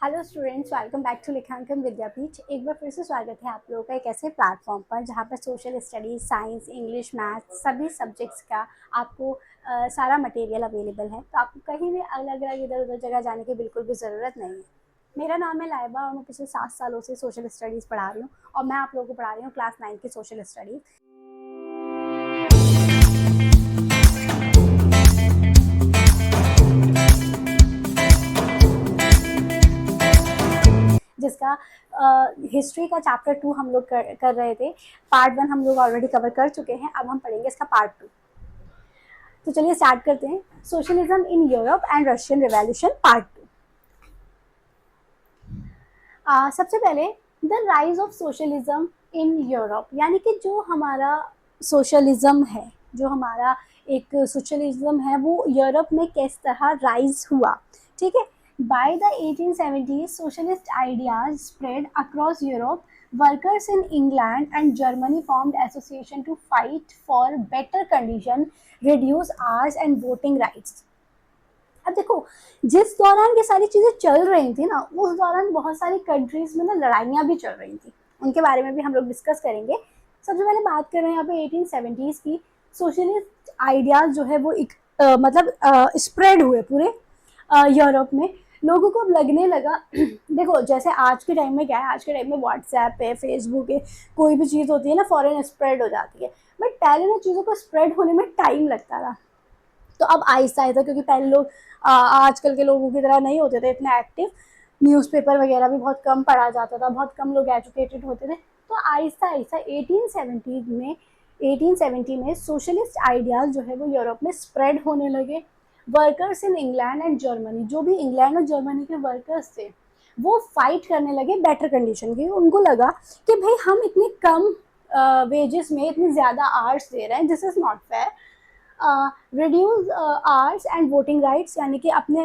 Hello students, welcome back to लेखांकन विद्यापीठ। एक बार फिर से स्वागत है आप लोगों का एक ऐसे प्लेटफॉर्म पर जहाँ पर social studies, science, English, math सभी सब्जेक्ट्स का आपको सारा मटेरियल अवेलेबल है। तो आपको कहीं भी अलग अलग इधर उधर जगह जाने की बिल्कुल भी ज़रूरत नहीं है। मेरा नाम है लाइबा और मैं पिछले 7 सालों से सोशल स्टडीज़ पढ़ा रही हूँ और मैं आप लोगों को पढ़ा रही हूँ क्लास 9 की सोशल स्टडीज़। जिसका हिस्ट्री का चैप्टर 2 हम लोग कर रहे थे। पार्ट 1 हम लोग ऑलरेडी कवर कर चुके हैं, अब हम पढ़ेंगे इसका पार्ट 2। तो चलिए स्टार्ट करते हैं। Socialism in Europe and Russian revolution part 2। सबसे पहले the rise of socialism in Europe, यानी कि जो हमारा सोशलिज्म है, जो हमारा एक सोशलिज्म है वो यूरोप में किस तरह राइज हुआ। ठीक है। By the 1870s socialist ideas spread across Europe. Workers in England and Germany formed association to fight for better condition, reduce hours and voting rights. अब देखो, जिस दौरान ये सारी चीज़ें चल रही थी ना, उस दौरान बहुत सारी कंट्रीज में ना लड़ाइयाँ भी चल रही थी। उनके बारे में भी हम लोग डिस्कस करेंगे। सबसे पहले बात कर रहे हैं यहाँ पे 1870s की। सोशलिस्ट आइडियाज जो है वो एक मतलब स्प्रेड हुए पूरे यूरोप में। लोगों को अब लगने लगा देखो, जैसे आज के टाइम में क्या है, आज के टाइम में व्हाट्सएप है, फेसबुक है, कोई भी चीज़ होती है ना फॉरेन स्प्रेड हो जाती है। बट पहले ना चीज़ों को स्प्रेड होने में टाइम लगता था। तो अब आहिस्ता आहिस्ता, क्योंकि पहले लोग आजकल के लोगों की तरह नहीं होते थे इतने एक्टिव, न्यूज़पेपर वगैरह भी बहुत कम पढ़ा जाता था, बहुत कम लोग एजुकेटेड होते थे। तो आहिस्ता आहिस्ता 1870 में सोशलिस्ट आइडियाज जो है वो यूरोप में स्प्रेड होने लगे। Workers in England and Germany, जो भी इंग्लैंड और जर्मनी के वर्कर्स थे वो फाइट करने लगे बेटर कंडीशन की। उनको लगा कि भाई हम इतने कम वेजेस में इतनी ज़्यादा आवर्स दे रहे हैं, this is not fair. Reduce hours and voting rights, यानी कि अपने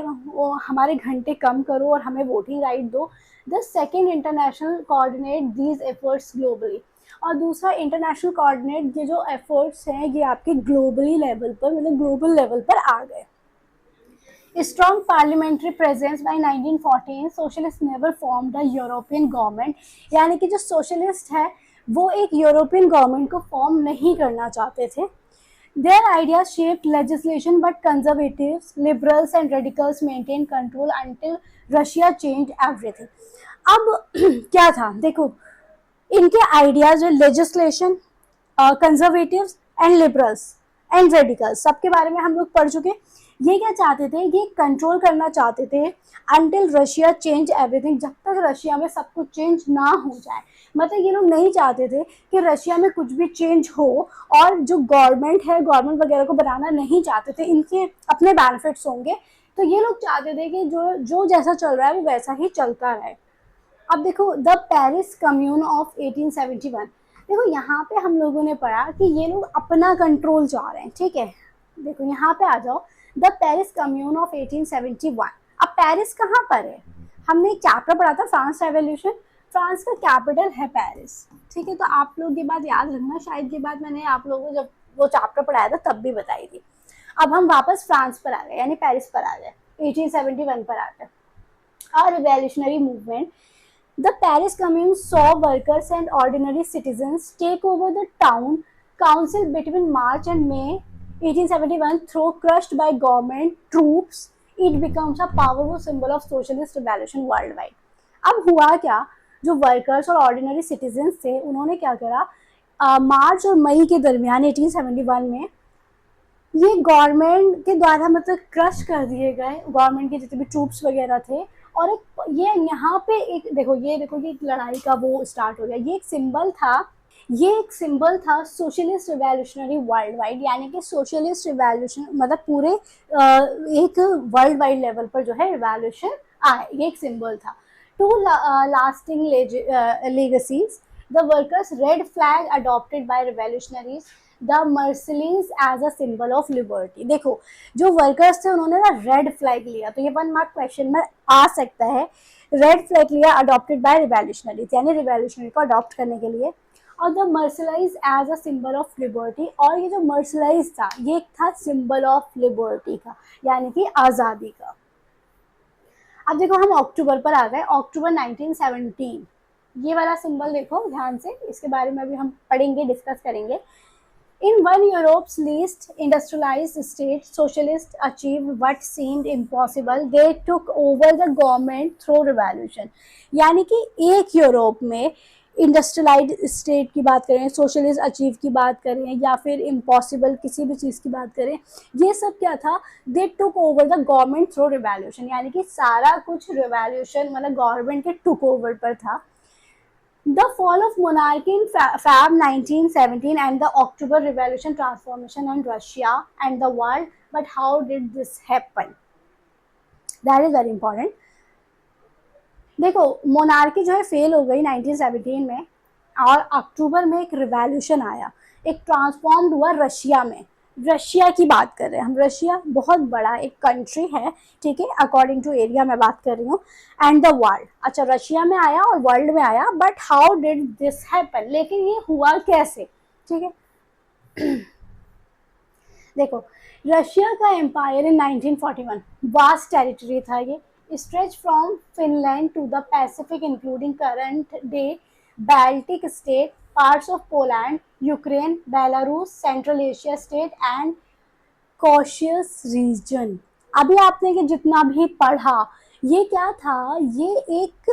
हमारे घंटे कम करो और हमें वोटिंग राइट दो। The second international coordinate these efforts globally, और दूसरा इंटरनेशनल कोऑर्डिनेट, ये जो एफर्ट्स हैं ये आपके ग्लोबली लेवल पर, मतलब ग्लोबल लेवल पर आ गए। Strong parliamentary presence by 1914 socialists never formed a European government, यानी कि जो सोशलिस्ट है वो एक यूरोपियन गवर्नमेंट को फॉर्म नहीं करना चाहते थे। Their ideas shaped legislation, but conservatives, liberals and radicals maintained control until Russia changed everything. अब क्या था देखो, इनके आइडियाज जो legislation, conservatives and liberals and radicals, सबके बारे में हम लोग पढ़ चुके। ये क्या चाहते थे, ये कंट्रोल करना चाहते थे अंटिल रशिया चेंज एवरीथिंग, जब तक रशिया में सब कुछ चेंज ना हो जाए। मतलब ये लोग नहीं चाहते थे कि रशिया में कुछ भी चेंज हो, और जो गवर्नमेंट है, गवर्नमेंट वगैरह को बनाना नहीं चाहते थे, इनके अपने बेनिफिट्स होंगे। तो ये लोग चाहते थे कि जो जो जैसा चल रहा है वो वैसा ही चलता रहे। अब देखो, द पेरिस कम्यून ऑफ 1871, देखो यहाँ पे हम लोगों ने पढ़ा कि ये लोग अपना कंट्रोल चाह रहे हैं। ठीक है, देखो यहाँ पे आ जाओ, द पेरिस कम्यून ऑफ 1871। अब पेरिस कहाँ पर है, हमने एक चैप्टर पढ़ा था फ्रांस रेवोल्यूशन, फ्रांस का कैपिटल है पेरिस। ठीक है, तो आप लोग ये बात याद रखना, शायद ये बात मैंने आप लोगों को जब वो चैप्टर पढ़ाया था तब भी बताई थी। अब हम वापस फ्रांस पर आ गए, यानी पेरिस पर आ गए, 1871 पर आ गए। A revolutionary movement. The Paris Commune saw workers and ordinary citizens take over the town council between March and May 1871. Though crushed by government troops, it becomes a powerful symbol of socialist revolution worldwide. अब हुआ क्या, जो workers और ordinary citizens थे उन्होंने क्या करा, मार्च और मई के दरमियान 1871 में ये गवर्नमेंट के द्वारा मतलब क्रश कर दिए गए, गवर्नमेंट के जितने भी ट्रूप्स वगैरह थे। और एक ये यहाँ पे एक देखो, ये देखो कि एक लड़ाई का वो स्टार्ट हो गया। ये एक सिंबल था, ये एक सिंबल था सोशलिस्ट रिवॉल्यूशनरी वर्ल्ड वाइड, यानी कि सोशलिस्ट रिवॉल्यूशन मतलब पूरे एक वर्ल्ड वाइड लेवल पर जो है रिवॉल्यूशन आए, ये एक सिंबल था। Two lasting legacies, the workers red flag adopted by revolutionaries, the Marseillaise as a symbol of liberty. देखो, जो वर्कर्स थे उन्होंने ना रेड फ्लैग लिया, तो ये 1 मार्क क्वेश्चन में आ सकता है। रेड फ्लैग लिया अडॉप्टेड बाय रिवॉल्यूशनरीज, यानी रिवॉल्यूशनरी को अडॉप्ट करने के लिए। और the Marseillaise as a symbol of liberty, और ये जो मर्सलाइज था ये था सिंबल ऑफ लिबर्टी का, यानी कि आज़ादी का। अब देखो हम अक्टूबर पर आ गए, अक्टूबर 1917, ये वाला सिंबल देखो ध्यान से, इसके बारे में अभी हम पढ़ेंगे, डिस्कस करेंगे। In one Europe's least industrialized state, socialists achieved what seemed impossible. They took over the government through revolution. यानी कि एक यूरोप में इंडस्ट्रियलाइज स्टेट की बात करें, सोशलिस्ट अचीव की बात करें, या फिर इम्पॉसिबल किसी भी चीज़ की बात करें, ये सब क्या था, they took over the government through revolution, यानी कि सारा कुछ रिवॉल्यूशन मतलब गवर्नमेंट के टुक ओवर पर था। The fall of monarchy in Feb 1917 and the October Revolution transformation in Russia and the world. But how did this happen? That is very important. देखो monarchy जो है फेल हो गई 1917 में, और अक्टूबर में एक रिवॉल्यूशन आया, एक ट्रांसफॉर्म्ड हुआ रशिया में। रशिया की बात कर रहे हैं हम, रशिया बहुत बड़ा एक कंट्री है, ठीक है, अकॉर्डिंग टू एरिया मैं बात कर रही हूँ, एंड द वर्ल्ड। अच्छा रशिया में आया और वर्ल्ड में आया, but how did this happen, लेकिन ये हुआ कैसे, ठीक है। देखो रशिया का एम्पायर इन 1941 वास्ट टेरिटरी था, ये stretched from Finland to the Pacific, including current-day Baltic state, parts of Poland, Ukraine, Belarus, Central Asia state, and Caucasus region. अभी आपने कि जितना भी पढ़ा, ये क्या था, ये एक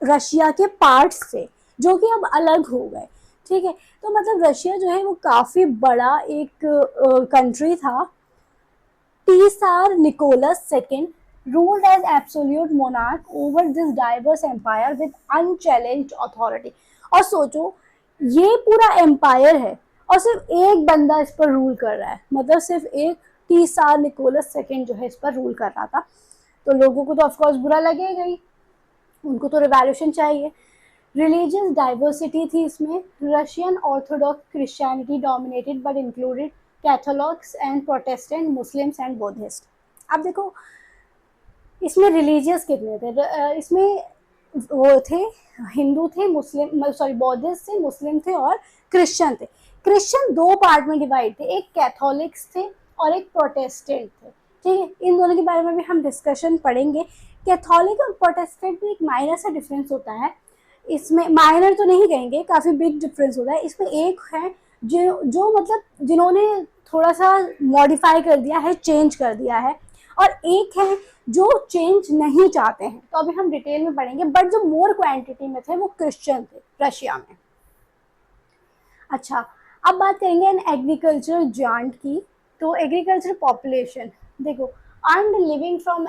रशिया के पार्ट्स थे जो कि अब अलग हो गए, ठीक है। तो मतलब रशिया जो है वो काफ़ी बड़ा एक कंट्री था। Tsar Nicholas II ruled as absolute monarch over this diverse empire with unchallenged authority. और सोचो ये पूरा एम्पायर है और सिर्फ एक बंदा इस पर रूल कर रहा है, मतलब सिर्फ एक टीसार निकोलस सेकेंड जो है इस पर रूल कर रहा था। तो लोगों को तो ऑफकोर्स बुरा लगेगा ही, उनको तो रिवॉल्यूशन चाहिए। रिलीजियस डाइवर्सिटी थी इसमें, Russian Orthodox Christianity dominated but included Catholics and Protestant, Muslims and Buddhist. अब देखो इसमें रिलीजियस कितने थे, इसमें वो थे हिंदू थे, मुस्लिम सॉरी बौद्धिस्ट थे, मुस्लिम थे और क्रिश्चियन थे। क्रिश्चियन दो पार्ट में डिवाइड थे, एक कैथोलिक्स थे और एक प्रोटेस्टेंट थे, ठीक है। इन दोनों के बारे में भी हम डिस्कशन पढ़ेंगे। कैथोलिक और प्रोटेस्टेंट में एक माइनर सा डिफरेंस होता है, इसमें माइनर तो नहीं कहेंगे, काफ़ी बिग डिफरेंस होता है। इसमें एक है जो मतलब जिन्होंने थोड़ा सा मॉडिफाई कर दिया है, चेंज कर दिया है, और एक है जो चेंज नहीं चाहते हैं। तो अभी हम डिटेल में पढ़ेंगे, बट जो मोर क्वांटिटी में थे वो क्रिश्चियन थे रशिया में। अच्छा अब बात करेंगे इन एग्रीकल्चर जाइंट की। तो एग्रीकल्चर पॉपुलेशन देखो, earned living from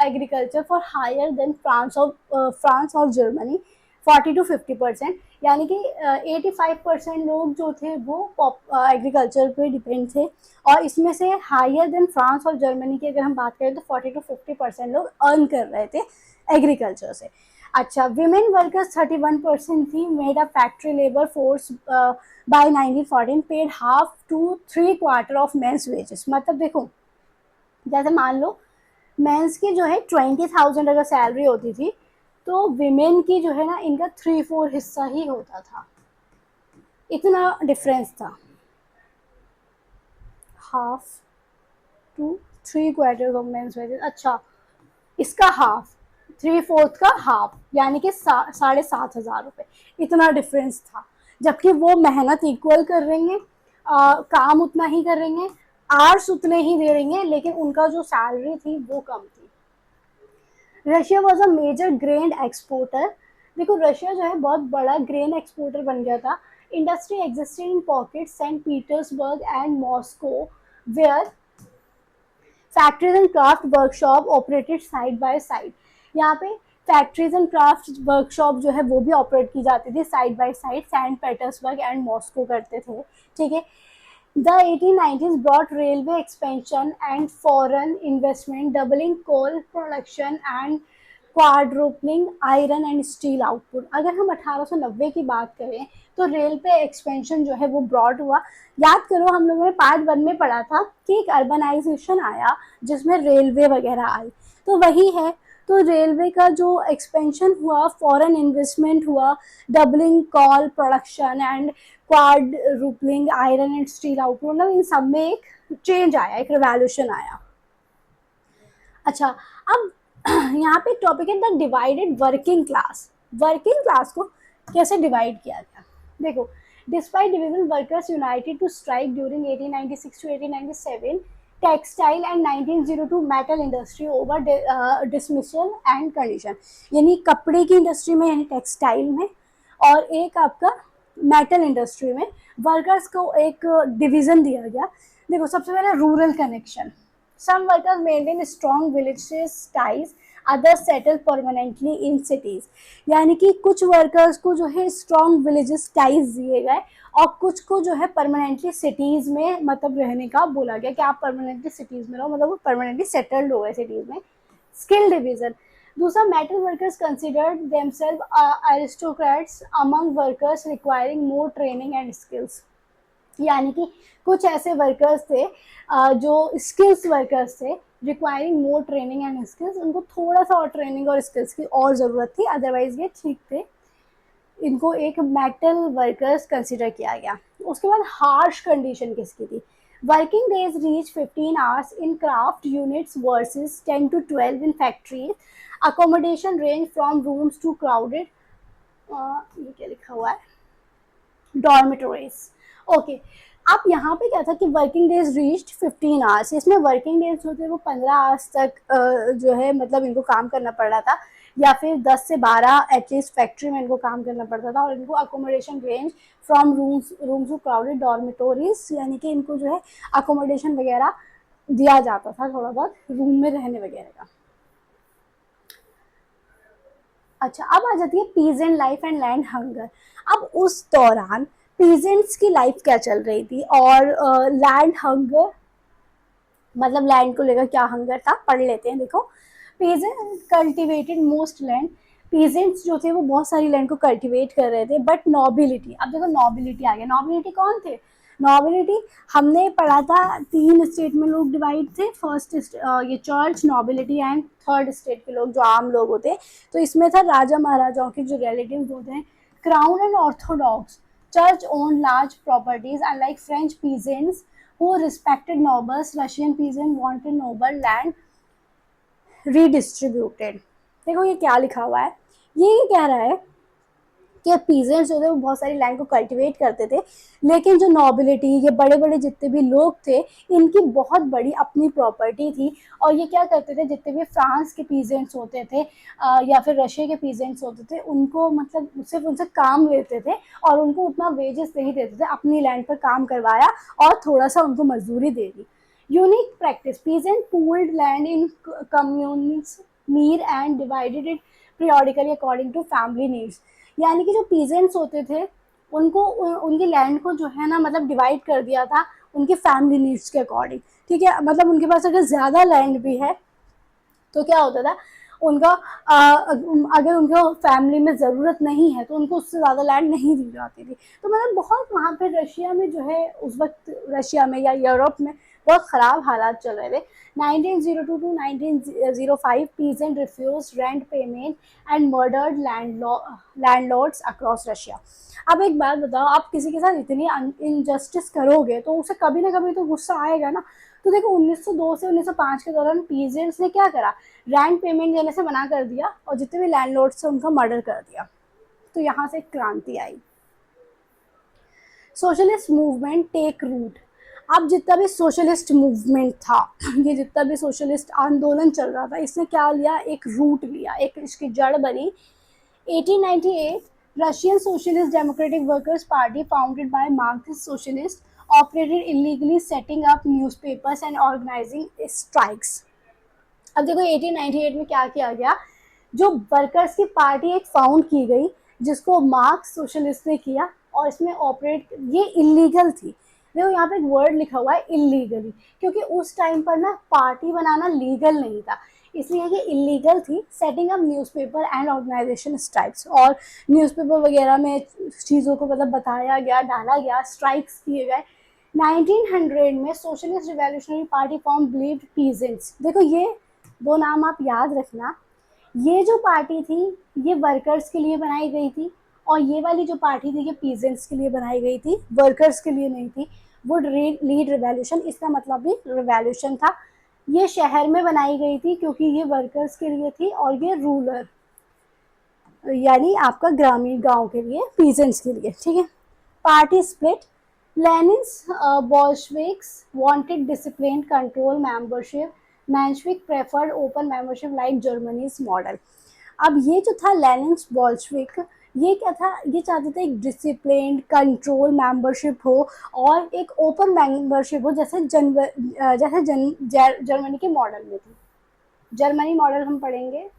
agriculture for higher then France और जर्मनी 40 to 50%, यानी कि 85% लोग जो थे वो एग्रीकल्चर पे डिपेंड थे, और इसमें से हायर देन फ्रांस और जर्मनी की अगर हम बात करें तो 40 to 50% लोग अर्न कर रहे थे एग्रीकल्चर से। अच्छा विमेन वर्कर्स 31% थी, made a factory labour force by 1914, paid half to 3/4 of men's wages. मतलब देखो जैसे मान लो मेंस की जो है 20,000 अगर सैलरी होती थी, तो विमेन की जो है ना इनका 3/4 हिस्सा ही होता था, इतना डिफरेंस था, half to 3/4 of men's wages. अच्छा इसका हाफ, 3/4 का हाफ, यानी कि 7,500 रुपये, इतना डिफरेंस था। जबकि वो मेहनत इक्वल कर रही हैं, काम उतना ही कर रही हैं, आवर्स उतने ही दे रही हैं, लेकिन उनका जो सैलरी थी वो कम थी। Russia was a major grain exporter. देखो रशिया जो है बहुत बड़ा ग्रेन एक्सपोर्टर बन गया था। Industry existed in pocket Saint Petersburg and Moscow, where factories and craft workshop operated side by side. यहाँ पे फैक्ट्रीज एंड क्राफ्ट वर्कशॉप जो है वो भी ऑपरेट की जाती थी side by side, Saint Petersburg and Moscow करते थे, ठीक है। The 1890s brought railway expansion and foreign investment, doubling coal production and quadrupling iron and steel output. अगर हम 1890 की बात करें तो रेलवे एक्सपेंशन जो है वो ब्रॉड हुआ। याद करो हम लोगों ने पार्ट 1 में पढ़ा था कि एक अर्बनाइजेशन आया जिसमें रेलवे वगैरह आई, तो वही है। तो रेलवे का जो एक्सपेंशन हुआ, फॉरेन इन्वेस्टमेंट हुआ, doubling call production and quadrupling iron and steel output, मतलब इन सब में एक चेंज आया, एक रिवॉल्यूशन आया। अच्छा अब यहाँ पे टॉपिक है the divided working class. Working class को कैसे डिवाइड किया गया, देखो, despite division workers united to strike during 1896 to 1897 textile and 1902 metal industry over dismissal and condition, यानी कपड़े की इंडस्ट्री में यानी टेक्सटाइल में और एक आपका मेटल इंडस्ट्री में वर्कर्स को एक डिवीजन दिया गया। देखो सबसे पहले rural connection, some workers maintain strong villages ties, others settle permanently in cities, यानी कि कुछ वर्कर्स को जो है स्ट्रॉन्ग विलेजेस टाइज दिए गए और कुछ को जो है परमानेंटली सिटीज में मतलब रहने का बोला गया कि आप परमानेंटली सिटीज में रहो, मतलब वो परमानेंटली सेटल्ड हो गए सिटीज में। स्किल डिवीजन, दूसरा metal workers considered themselves aristocrats among workers requiring more training and skills, यानी कि कुछ ऐसे वर्कर्स थे जो स्किल्स वर्कर्स थे requiring more training and skills, उनको थोड़ा सा और ट्रेनिंग और स्किल्स की और ज़रूरत थी, अदरवाइज ये ठीक थे, इनको एक मेटल वर्कर्स कंसिडर किया गया। उसके बाद हार्श कंडीशन किसकी थी, working days reach 15 hours in craft units versus 10 to 12 in factories, accommodation range from rooms to crowded, ये क्या लिखा हुआ है, डॉर्मिटोरीज। ओके, अब यहाँ पे क्या था कि वर्किंग डेज रीच्ड 15 आवर्स, इसमें वर्किंग डेज जो थे वो 15 आवर्स तक जो है मतलब इनको काम करना पड़ रहा था, या फिर 10 से 12 एटलीस्ट फैक्ट्री में इनको काम करना पड़ता था, और इनको accommodation range from rooms to crowded dormitories, यानी कि इनको जो है अकोमोडेशन वगैरह दिया जाता था, थोड़ा बहुत रूम में रहने वगैरह का। अच्छा, अब आ जाती है peasant life and land hunger. अब उस दौरान पीजेंट्स की लाइफ क्या चल रही थी और लैंड हंगर मतलब लैंड को लेकर क्या हंगर था, पढ़ लेते हैं। देखो, peasant cultivated most land, peasants जो थे वो बहुत सारी लैंड को कल्टिवेट कर रहे थे, बट नॉबिलिटी, अब देखो नॉबिलिटी आ गया, नॉबिलिटी कौन थे, नॉबिलिटी हमने पढ़ा था 3 स्टेट में लोग डिवाइड थे, फर्स्ट ये church, nobility and third state के लोग जो आम लोग होते हैं, तो इसमें था राजा महाराजाओं के जो रिलेटिव्स होते हैं, crown and Orthodox, church owned large properties, unlike French peasants who respected nobles. Russian peasants wanted noble land redistributed। देखो ये क्या लिखा हुआ है, ये कह रहा है कि पीजेंट्स जो थे वो बहुत सारी लैंड को कल्टीवेट करते थे, लेकिन जो नॉबिलिटी, ये बड़े बड़े जितने भी लोग थे, इनकी बहुत बड़ी अपनी प्रॉपर्टी थी, और ये क्या करते थे, जितने भी फ्रांस के पीजेंट्स होते थे या फिर रशिया के पीजेंट्स होते थे, उनको मतलब सिर्फ उनसे काम लेते थे और उनको उतना वेजेस नहीं देते थे, अपनी लैंड पर काम करवाया और थोड़ा सा उनको मजदूरी दे दी। Unique practice, peasant pooled land in communities near and divided it periodically according to family needs, यानी कि जो पीजेंट्स होते थे उनको उनकी लैंड को जो है ना मतलब डिवाइड कर दिया था उनके फैमिली नीड्स के अकॉर्डिंग, ठीक है, मतलब उनके पास अगर ज़्यादा लैंड भी है तो क्या होता था उनका अगर उनको फैमिली में ज़रूरत नहीं है तो उनको उससे ज़्यादा लैंड नहीं दी जाती थी, तो मतलब बहुत वहाँ पे रशिया में जो है उस वक्त रशिया में या यूरोप में बहुत ख़राब हालात चल रहे थे। 1902 to 1905 peasant refused rent payment and murdered landlords across Russia। अब एक बात बताओ, आप किसी के साथ इतनी इनजस्टिस करोगे तो उसे कभी ना कभी तो गुस्सा आएगा ना। तो देखो 1902 से 1905 के दौरान पीजेंट्स ने क्या करा, रेंट पेमेंट देने से मना कर दिया और जितने भी लैंडलॉर्ड से उनका मर्डर कर दिया, तो यहाँ से क्रांति आई। सोशलिस्ट मूवमेंट टेक रूट, अब जितना भी सोशलिस्ट मूवमेंट था, ये जितना भी सोशलिस्ट आंदोलन चल रहा था, इसने क्या लिया, एक रूट लिया, एक इसकी जड़ बनी। 1898 Russian Socialist Democratic Workers Party founded by Marxist socialist operated illegally setting up newspapers and organising strikes. अब देखो 1898 में क्या किया गया, जो वर्कर्स की पार्टी एक फाउंड की गई जिसको मार्क्स सोशलिस्ट ने किया, और इसमें ऑपरेट, ये इलीगल थी। देखो यहाँ पे एक वर्ड लिखा हुआ है इलीगली, क्योंकि उस टाइम पर ना पार्टी बनाना लीगल नहीं था, इसलिए ये इलीगल थी। Setting up newspaper and organisation strikes, और न्यूज़पेपर वगैरह में चीज़ों को मतलब बताया गया, डाला गया, स्ट्राइक्स किए गए। 1900 में socialist revolutionary party form believed peasants. देखो ये दो नाम आप याद रखना, ये जो पार्टी थी ये वर्कर्स के लिए बनाई गई थी, और ये वाली जो पार्टी थी ये पीजेंट्स के लिए बनाई गई थी, वर्कर्स के लिए नहीं थी। वुड लीड रिवॉल्यूशन, इसका मतलब भी रिवॉल्यूशन था। ये शहर में बनाई गई थी क्योंकि ये वर्कर्स के लिए थी, और ये रूरल यानी आपका ग्रामीण गांव के लिए, पीजेंट्स के लिए, ठीक है। Party split, Lenin's Bolsheviks wanted disciplined control membership. Menshevik preferred open membership like Germany's model. अब ये जो था लेनिन्स बॉल्शविक, ये क्या था, ये चाहते थे एक डिसिप्लिन कंट्रोल मेंबरशिप हो और एक ओपन मेंबरशिप हो, जैसे जर्मनी के मॉडल में थी। जर्मनी मॉडल हम पढ़ेंगे।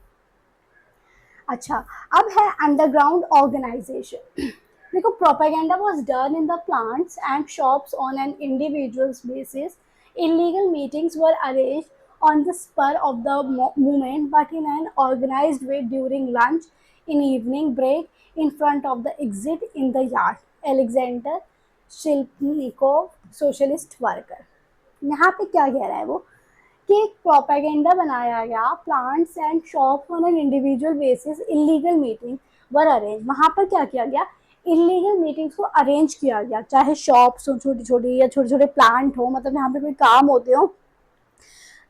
अच्छा, अब है अंडरग्राउंड ऑर्गेनाइजेशन। देखो, propaganda was done in the plants and shops on an individuals basis. Illegal meetings were arranged on the spur of the moment, but in an organized way during lunch, in evening break, in front of the exit, in the yard. Alexander Shilpnikov, socialist worker. यहाँ पे क्या कह रहा है वो, कि एक propaganda बनाया गया, plants and shop on an individual basis, illegal meeting were arrange. वहाँ पर क्या किया गया, इलीगल मीटिंग्स को अरेंज किया गया, चाहे शॉप्स हो छोटी छोटी या छोटे छोटे प्लांट हो, मतलब यहाँ पे कोई काम होते हो,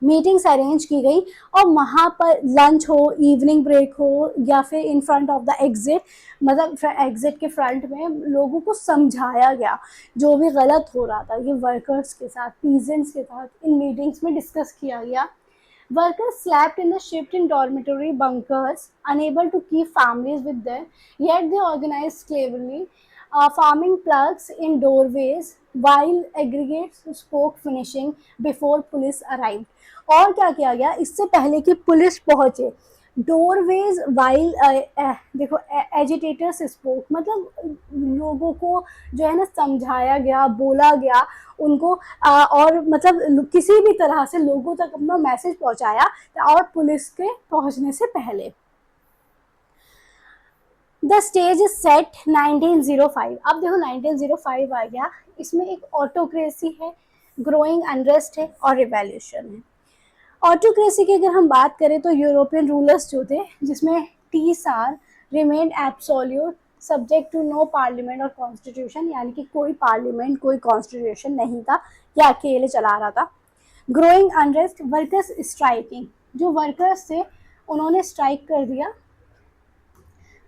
मीटिंग्स अरेंज की गई। और वहाँ पर लंच हो, इवनिंग ब्रेक हो, या फिर in front of the exit, मतलब एग्जिट के फ्रंट में लोगों को समझाया गया जो भी गलत हो रहा था ये वर्कर्स के साथ, पीजेंट्स के साथ, इन मीटिंग्स में डिस्कस किया गया। Workers slept in the shipped in dormitory bunkers, unable to keep families with them, yet they organized cleverly, farming plugs in doorways while aggregates spoke finishing before police arrived. और क्या किया गया, इससे पहले कि पुलिस पहुंचे, डोरवेज वाइल, देखो, agitators spoke, मतलब लोगों को जो है ना समझाया गया, बोला गया उनको, और मतलब किसी भी तरह से लोगों तक अपना मैसेज पहुंचाया, और पुलिस के पहुंचने से पहले। The stage is set 1905। अब देखो 1905 आ गया, इसमें एक ऑटोक्रेसी है, ग्रोइंग अनरेस्ट है और रिवॉल्यूशन है। ऑटोक्रेसी की अगर हम बात करें तो यूरोपियन रूलर्स जो थे, जिसमें tsar remained absolute, subject to no parliament और कॉन्स्टिट्यूशन, यानी कि कोई पार्लियामेंट कोई कॉन्स्टिट्यूशन नहीं था, या अकेले चला रहा था। ग्रोइंग अनरेस्ट, वर्कर्स स्ट्राइकिंग, जो वर्कर्स थे उन्होंने स्ट्राइक कर दिया।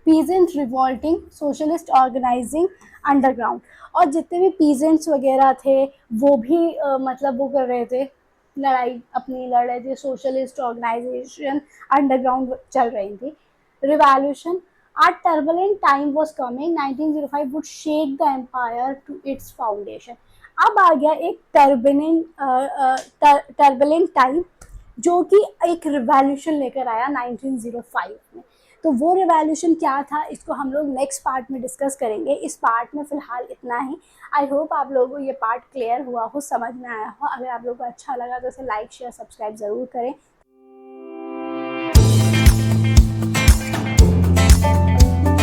Peasant revolting, socialist organising underground, और जितने भी पीजेंट्स वगैरह थे वो भी मतलब वो कर रहे थे, लड़ाई अपनी लड़ रहे थे, सोशलिस्ट ऑर्गेनाइजेशन अंडरग्राउंड चल रही थी। Revolution, a turbulent time was coming, 1905 would shake the empire to its foundation। अब आ गया एक टर्बुलेंट टाइम, जो कि एक रिवॉल्यूशन लेकर आया 1905 में। तो वो रिवॉल्यूशन क्या था, इसको हम लोग नेक्स्ट पार्ट में डिस्कस करेंगे। इस पार्ट में फिलहाल इतना ही। आई होप आप लोगों को ये पार्ट क्लियर हुआ हो, समझ में आया हो। अगर आप लोगों को अच्छा लगा तो इसे लाइक शेयर सब्सक्राइब ज़रूर करें।